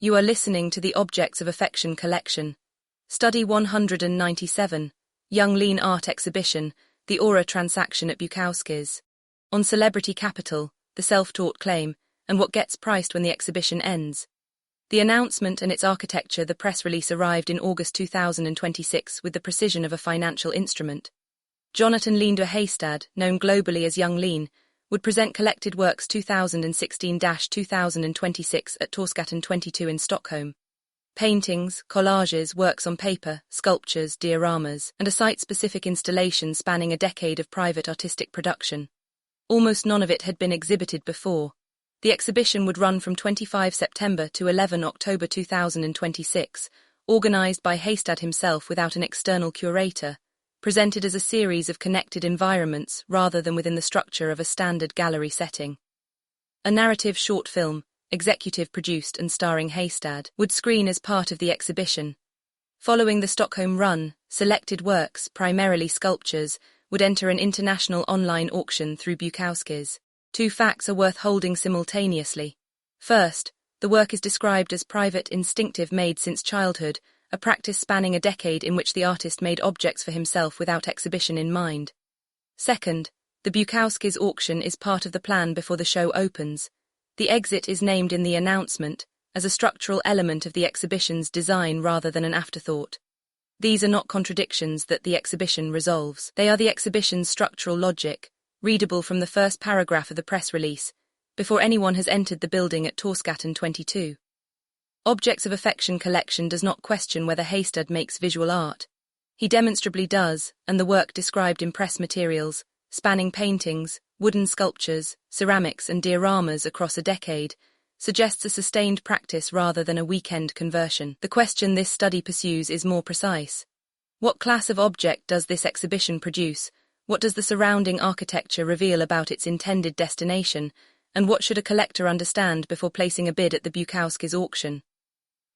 You are listening to the Objects of Affection collection. Study 197, Young Lean Art Exhibition, The Aura Transaction at Bukowskis. On Celebrity Capital, the Self-Taught Claim, and What Gets Priced When the Exhibition Ends. The announcement and its architecture. The press release arrived in August 2026 with the precision of a financial instrument. Jonathan Leander Haystad, known globally as Young Lean, would present Collected Works 2016-2026 at Torsgatan 22 in Stockholm. Paintings, collages, works on paper, sculptures, dioramas, and a site-specific installation spanning a decade of private artistic production. Almost none of it had been exhibited before. The exhibition would run from 25 September to 11 October 2026, organized by Haystad himself without an external curator, presented as a series of connected environments rather than within the structure of a standard gallery setting. A narrative short film, executive produced and starring Haystad, would screen as part of the exhibition. Following the Stockholm run, selected works, primarily sculptures, would enter an international online auction through Bukowskis. Two facts are worth holding simultaneously. First, the work is described as private, instinctive, made since childhood, a practice spanning a decade in which the artist made objects for himself without exhibition in mind. Second, the Bukowskis auction is part of the plan before the show opens. The exit is named in the announcement as a structural element of the exhibition's design rather than an afterthought. These are not contradictions that the exhibition resolves. They are the exhibition's structural logic, readable from the first paragraph of the press release, before anyone has entered the building at Torsgatan 22. Objects of Affection collection does not question whether Haystad makes visual art. He demonstrably does, and the work described in press materials, spanning paintings, wooden sculptures, ceramics and dioramas across a decade, suggests a sustained practice rather than a weekend conversion. The question this study pursues is more precise. What class of object does this exhibition produce? What does the surrounding architecture reveal about its intended destination? And what should a collector understand before placing a bid at the Bukowskis auction?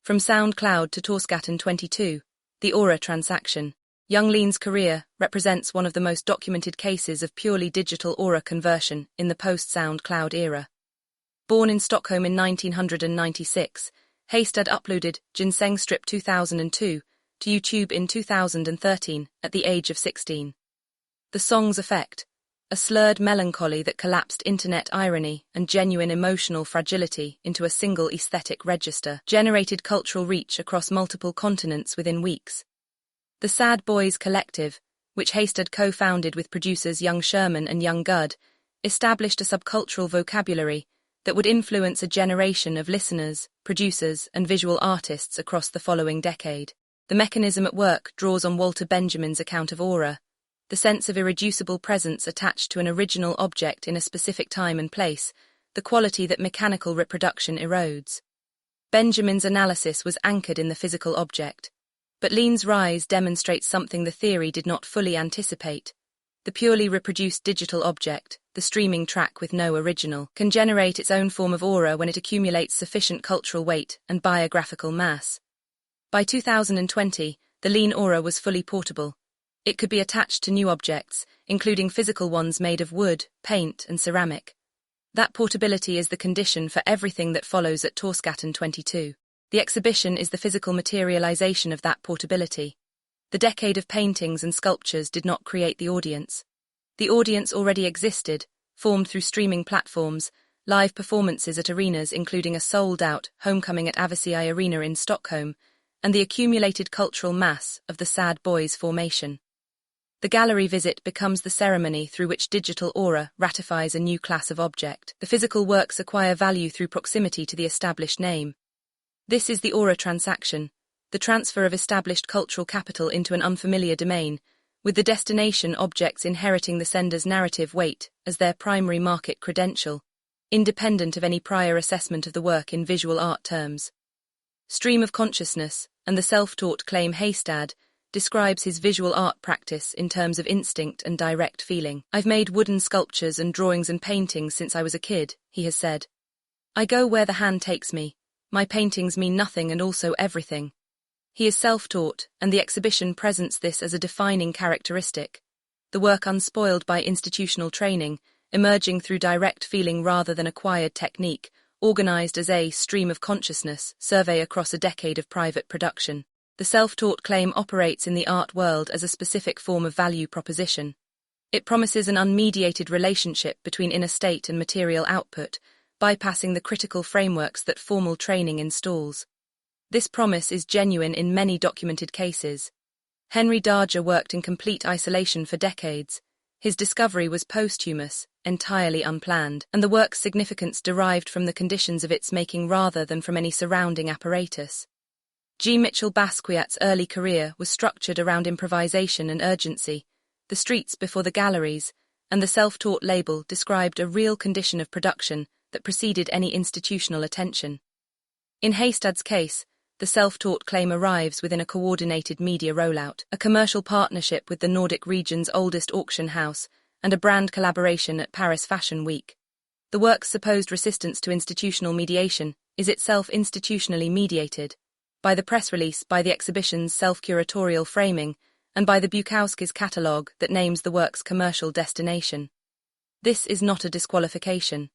From SoundCloud to Torsgatan 22, the Aura Transaction. Young Lean's career represents one of the most documented cases of purely digital aura conversion in the post-SoundCloud era. Born in Stockholm in 1996, Haystad uploaded Ginseng Strip 2002 to YouTube in 2013 at the age of 16. The song's effect, a slurred melancholy that collapsed internet irony and genuine emotional fragility into a single aesthetic register, generated cultural reach across multiple continents within weeks. The Sad Boys Collective, which Haystad co-founded with producers Young Sherman and Young Gud, established a subcultural vocabulary that would influence a generation of listeners, producers, and visual artists across the following decade. The mechanism at work draws on Walter Benjamin's account of aura, the sense of irreducible presence attached to an original object in a specific time and place, the quality that mechanical reproduction erodes. Benjamin's analysis was anchored in the physical object, but Lean's rise demonstrates something the theory did not fully anticipate. The purely reproduced digital object, the streaming track with no original, can generate its own form of aura when it accumulates sufficient cultural weight and biographical mass. By 2020, the Lean aura was fully portable. It could be attached to new objects, including physical ones made of wood, paint, and ceramic. That portability is the condition for everything that follows at Torsgatan 22. The exhibition is the physical materialization of that portability. The decade of paintings and sculptures did not create the audience. The audience already existed, formed through streaming platforms, live performances at arenas including a sold-out Homecoming at Avicii Arena in Stockholm, and the accumulated cultural mass of the Sad Boys formation. The gallery visit becomes the ceremony through which digital aura ratifies a new class of object. The physical works acquire value through proximity to the established name. This is the aura transaction, the transfer of established cultural capital into an unfamiliar domain, with the destination objects inheriting the sender's narrative weight as their primary market credential, independent of any prior assessment of the work in visual art terms. Stream of Consciousness and the Self-Taught Claim. Haystad describes his visual art practice in terms of instinct and direct feeling. I've made wooden sculptures and drawings and paintings since I was a kid, he has said. I go where the hand takes me. My paintings mean nothing and also everything. He is self-taught, and the exhibition presents this as a defining characteristic. The work unspoiled by institutional training, emerging through direct feeling rather than acquired technique, organized as a stream of consciousness survey across a decade of private production. The self-taught claim operates in the art world as a specific form of value proposition. It promises an unmediated relationship between inner state and material output, bypassing the critical frameworks that formal training installs. This promise is genuine in many documented cases. Henry Darger worked in complete isolation for decades. His discovery was posthumous, entirely unplanned, and the work's significance derived from the conditions of its making rather than from any surrounding apparatus. G. Mitchell Basquiat's early career was structured around improvisation and urgency. The streets before the galleries and the self-taught label described a real condition of production that preceded any institutional attention. In Heystad's case, the self-taught claim arrives within a coordinated media rollout, a commercial partnership with the Nordic region's oldest auction house, and a brand collaboration at Paris Fashion Week. The work's supposed resistance to institutional mediation is itself institutionally mediated, by the press release, by the exhibition's self-curatorial framing, and by the Bukowskis catalogue that names the work's commercial destination. This is not a disqualification.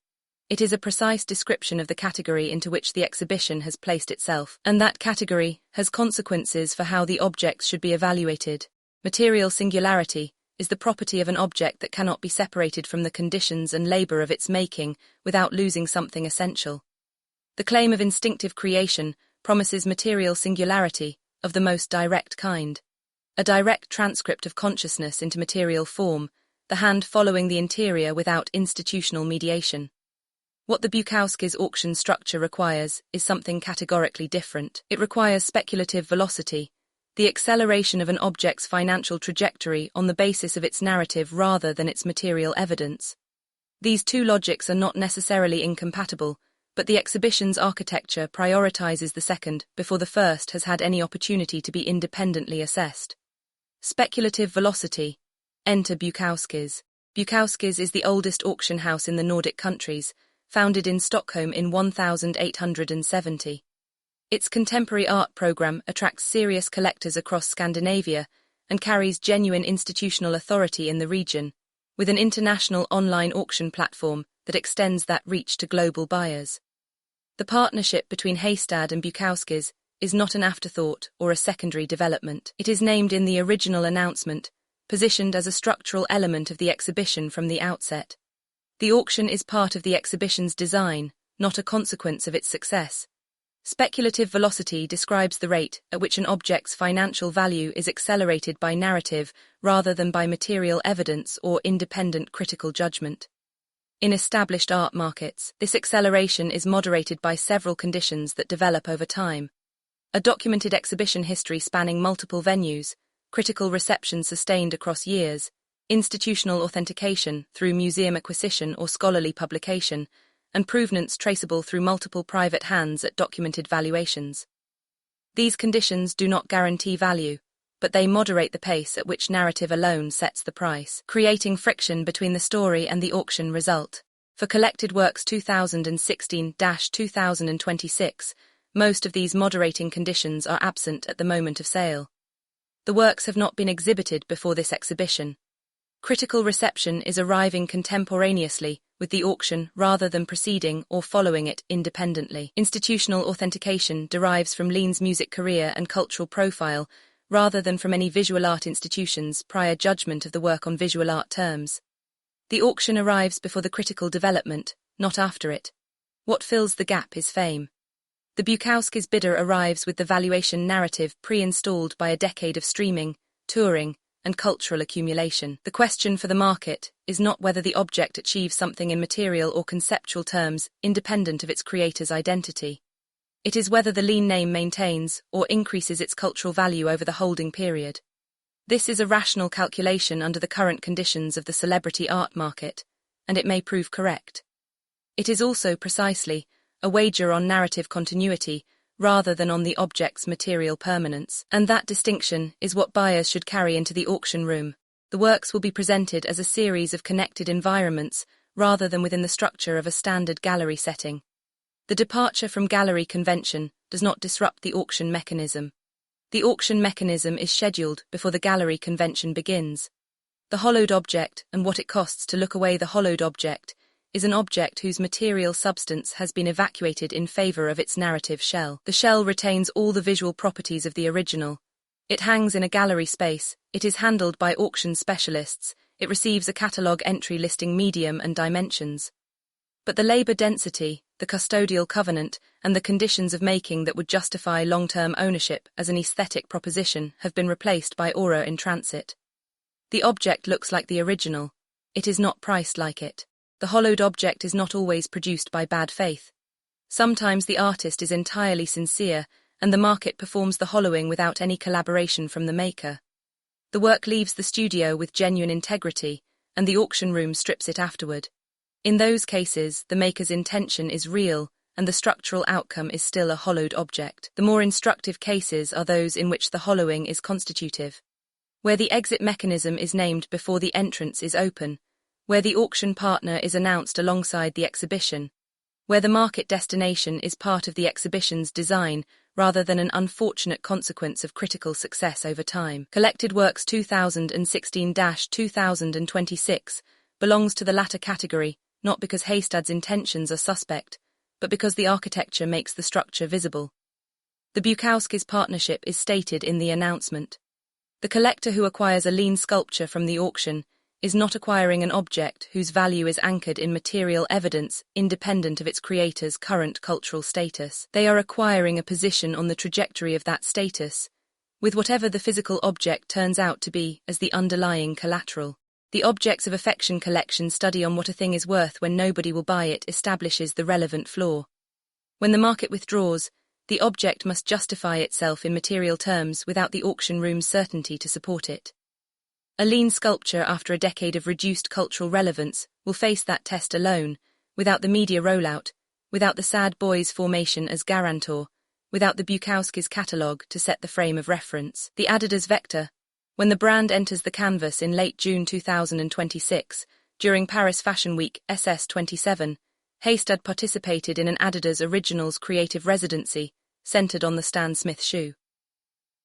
It is a precise description of the category into which the exhibition has placed itself, and that category has consequences for how the objects should be evaluated. Material singularity is the property of an object that cannot be separated from the conditions and labour of its making without losing something essential. The claim of instinctive creation promises material singularity of the most direct kind. A direct transcript of consciousness into material form, the hand following the interior without institutional mediation. What the Bukowskis auction structure requires is something categorically different. It requires speculative velocity, the acceleration of an object's financial trajectory on the basis of its narrative rather than its material evidence. These two logics are not necessarily incompatible, but the exhibition's architecture prioritizes the second before the first has had any opportunity to be independently assessed. Speculative velocity. Enter Bukowskis. Bukowskis is the oldest auction house in the Nordic countries, founded in Stockholm in 1870. Its contemporary art program attracts serious collectors across Scandinavia and carries genuine institutional authority in the region, with an international online auction platform that extends that reach to global buyers. The partnership between Heystad and Bukowskis is not an afterthought or a secondary development. It is named in the original announcement, positioned as a structural element of the exhibition from the outset. The auction is part of the exhibition's design, not a consequence of its success. Speculative velocity describes the rate at which an object's financial value is accelerated by narrative rather than by material evidence or independent critical judgment. In established art markets, this acceleration is moderated by several conditions that develop over time. A documented exhibition history spanning multiple venues, critical reception sustained across years, institutional authentication through museum acquisition or scholarly publication, and provenance traceable through multiple private hands at documented valuations. These conditions do not guarantee value, but they moderate the pace at which narrative alone sets the price, creating friction between the story and the auction result. For collected works 2016-2026, most of these moderating conditions are absent at the moment of sale. The works have not been exhibited before this exhibition. Critical reception is arriving contemporaneously with the auction rather than preceding or following it independently. Institutional authentication derives from Lean's music career and cultural profile rather than from any visual art institution's prior judgment of the work on visual art terms. The auction arrives before the critical development, not after it. What fills the gap is fame. The Bukowskis bidder arrives with the valuation narrative pre-installed by a decade of streaming, touring, and cultural accumulation. The question for the market is not whether the object achieves something in material or conceptual terms independent of its creator's identity. It is whether the Lean name maintains or increases its cultural value over the holding period. This is a rational calculation under the current conditions of the celebrity art market, and it may prove correct. It is also precisely a wager on narrative continuity rather than on the object's material permanence, and that distinction is what buyers should carry into the auction room. The works will be presented as a series of connected environments rather than within the structure of a standard gallery setting. The departure from gallery convention does not disrupt the auction mechanism. The auction mechanism is scheduled before the gallery convention begins. The hollowed object and what it costs to look away the hollowed object is an object whose material substance has been evacuated in favor of its narrative shell. The shell retains all the visual properties of the original. It hangs in a gallery space, it is handled by auction specialists, it receives a catalogue entry listing medium and dimensions. But the labor density, the custodial covenant, and the conditions of making that would justify long-term ownership as an aesthetic proposition have been replaced by aura in transit. The object looks like the original. It is not priced like it. The hollowed object is not always produced by bad faith. Sometimes the artist is entirely sincere, and the market performs the hollowing without any collaboration from the maker. The work leaves the studio with genuine integrity, and the auction room strips it afterward. In those cases, the maker's intention is real, and the structural outcome is still a hollowed object. The more instructive cases are those in which the hollowing is constitutive, where the exit mechanism is named before the entrance is open, where the auction partner is announced alongside the exhibition, where the market destination is part of the exhibition's design rather than an unfortunate consequence of critical success over time. Collected Works 2016-2026 belongs to the latter category, not because Haystad's intentions are suspect, but because the architecture makes the structure visible. The Bukowskis partnership is stated in the announcement. The collector who acquires a lean sculpture from the auction is not acquiring an object whose value is anchored in material evidence independent of its creator's current cultural status. They are acquiring a position on the trajectory of that status, with whatever the physical object turns out to be as the underlying collateral. The Objects of Affection collection study on what a thing is worth when nobody will buy it establishes the relevant flaw. When the market withdraws, the object must justify itself in material terms without the auction room's certainty to support it. A lean sculpture after a decade of reduced cultural relevance will face that test alone, without the media rollout, without the Sad Boys formation as guarantor, without the Bukowskis catalogue to set the frame of reference. The Adidas Vector. When the brand enters the canvas in late June 2026, during Paris Fashion Week SS27, Haystad participated in an Adidas Originals creative residency, centered on the Stan Smith shoe.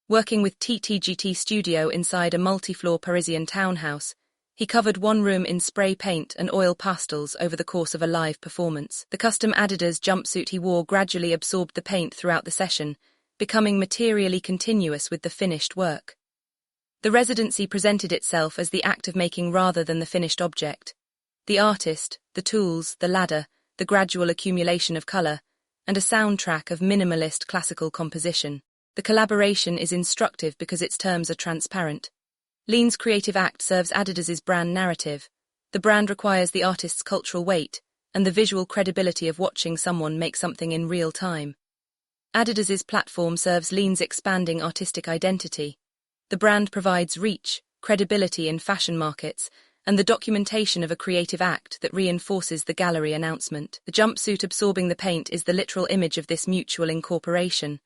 Working with TTGT Studio inside a multi-floor Parisian townhouse, he covered one room in spray paint and oil pastels over the course of a live performance. The custom Adidas jumpsuit he wore gradually absorbed the paint throughout the session, becoming materially continuous with the finished work. The residency presented itself as the act of making rather than the finished object. The artist, the tools, the ladder, the gradual accumulation of color, and a soundtrack of minimalist classical composition. The collaboration is instructive because its terms are transparent. Lean's creative act serves Adidas's brand narrative. The brand requires the artist's cultural weight and the visual credibility of watching someone make something in real time. Adidas's platform serves Lean's expanding artistic identity. The brand provides reach, credibility in fashion markets, and the documentation of a creative act that reinforces the gallery announcement. The jumpsuit absorbing the paint is the literal image of this mutual incorporation.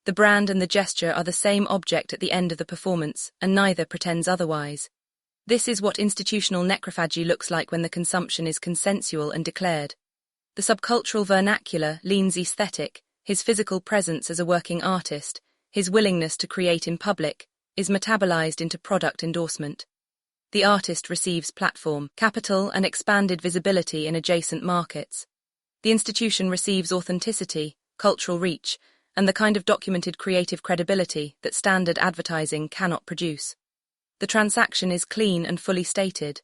The brand and the gesture are the same object at the end of the performance, and neither pretends otherwise. This is what institutional necrophagy looks like when the consumption is consensual and declared. The subcultural vernacular, Lean's aesthetic, his physical presence as a working artist, his willingness to create in public, is metabolized into product endorsement. The artist receives platform, capital, and expanded visibility in adjacent markets. The institution receives authenticity, cultural reach, and the kind of documented creative credibility that standard advertising cannot produce. The transaction is clean and fully stated.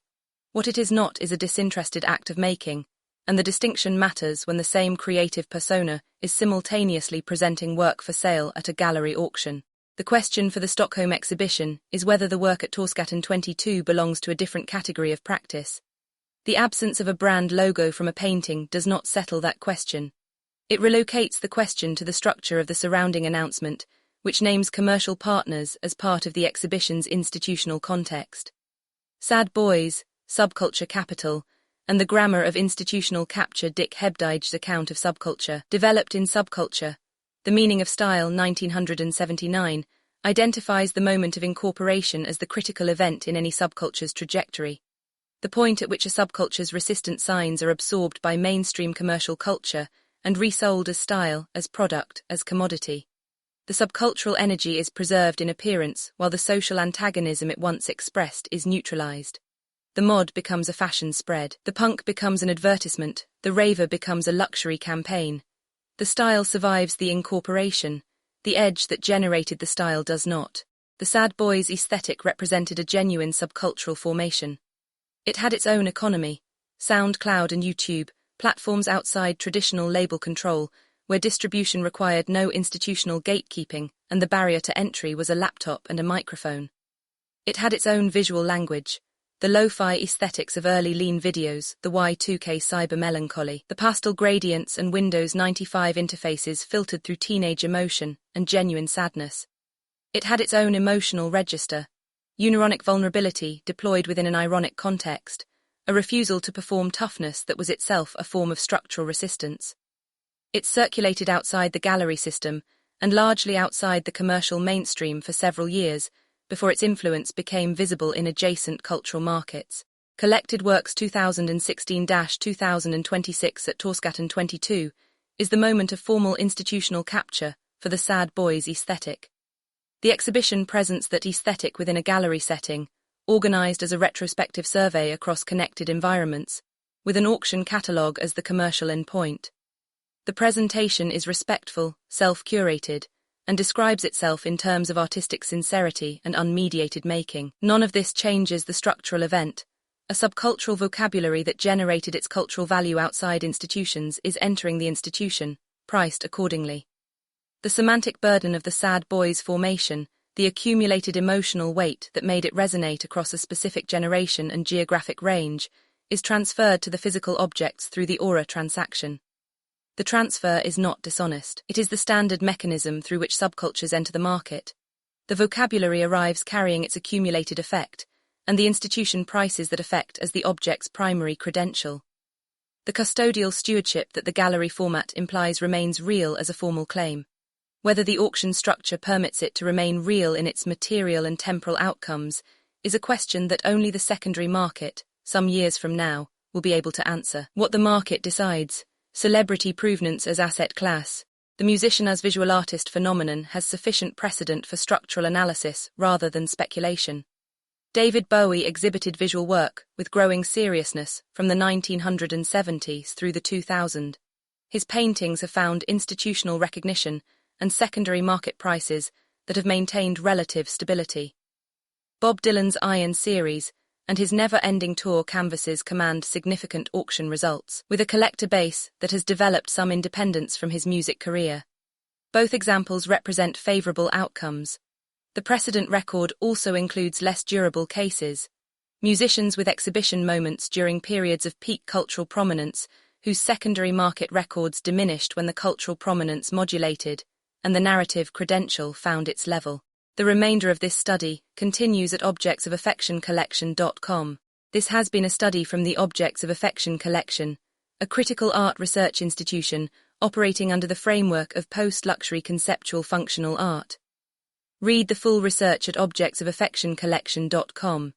What it is not is a disinterested act of making, and the distinction matters when the same creative persona is simultaneously presenting work for sale at a gallery auction. The question for the Stockholm exhibition is whether the work at Torsgatan 22 belongs to a different category of practice. The absence of a brand logo from a painting does not settle that question. It relocates the question to the structure of the surrounding announcement, which names commercial partners as part of the exhibition's institutional context. Sad Boys, Subculture Capital, and the Grammar of Institutional Capture Dick Hebdige's account of subculture, developed in Subculture, The Meaning of Style 1979, identifies the moment of incorporation as the critical event in any subculture's trajectory. The point at which a subculture's resistant signs are absorbed by mainstream commercial culture and resold as style, as product, as commodity. The subcultural energy is preserved in appearance while the social antagonism it once expressed is neutralized. The mod becomes a fashion spread. The punk becomes an advertisement. The raver becomes a luxury campaign. The style survives the incorporation. The edge that generated the style does not. The sad boys aesthetic represented a genuine subcultural formation. It had its own economy. SoundCloud and YouTube, platforms outside traditional label control, where distribution required no institutional gatekeeping and the barrier to entry was a laptop and a microphone. It had its own visual language. The lo-fi aesthetics of early lean videos, the Y2K cyber melancholy, the pastel gradients and Windows 95 interfaces filtered through teenage emotion and genuine sadness. It had its own emotional register, unironic vulnerability deployed within an ironic context, a refusal to perform toughness that was itself a form of structural resistance. It circulated outside the gallery system and largely outside the commercial mainstream for several years, before its influence became visible in adjacent cultural markets. Collected Works 2016-2026 at Torsgatan 22 is the moment of formal institutional capture for the sad boys aesthetic. The exhibition presents that aesthetic within a gallery setting, organized as a retrospective survey across connected environments, with an auction catalogue as the commercial endpoint. The presentation is respectful, self-curated, and describes itself in terms of artistic sincerity and unmediated making. None of this changes the structural event. A subcultural vocabulary that generated its cultural value outside institutions is entering the institution, priced accordingly. The semantic burden of the sad boys formation, the accumulated emotional weight that made it resonate across a specific generation and geographic range, is transferred to the physical objects through the aura transaction. The transfer is not dishonest. It is the standard mechanism through which subcultures enter the market. The vocabulary arrives carrying its accumulated effect, and the institution prices that effect as the object's primary credential. The custodial stewardship that the gallery format implies remains real as a formal claim. Whether the auction structure permits it to remain real in its material and temporal outcomes is a question that only the secondary market, some years from now, will be able to answer. What the market decides. Celebrity provenance as asset class, the musician as visual artist phenomenon has sufficient precedent for structural analysis rather than speculation. David Bowie exhibited visual work with growing seriousness from the 1970s through the 2000s. His paintings have found institutional recognition and secondary market prices that have maintained relative stability. Bob Dylan's Iron series and his never-ending tour canvases command significant auction results, with a collector base that has developed some independence from his music career. Both examples represent favorable outcomes. The precedent record also includes less durable cases. Musicians with exhibition moments during periods of peak cultural prominence, whose secondary market records diminished when the cultural prominence modulated, and the narrative credential found its level. The remainder of this study continues at objectsofaffectioncollection.com. This has been a study from the Objects of Affection Collection, a critical art research institution operating under the framework of post-luxury conceptual functional art. Read the full research at objectsofaffectioncollection.com.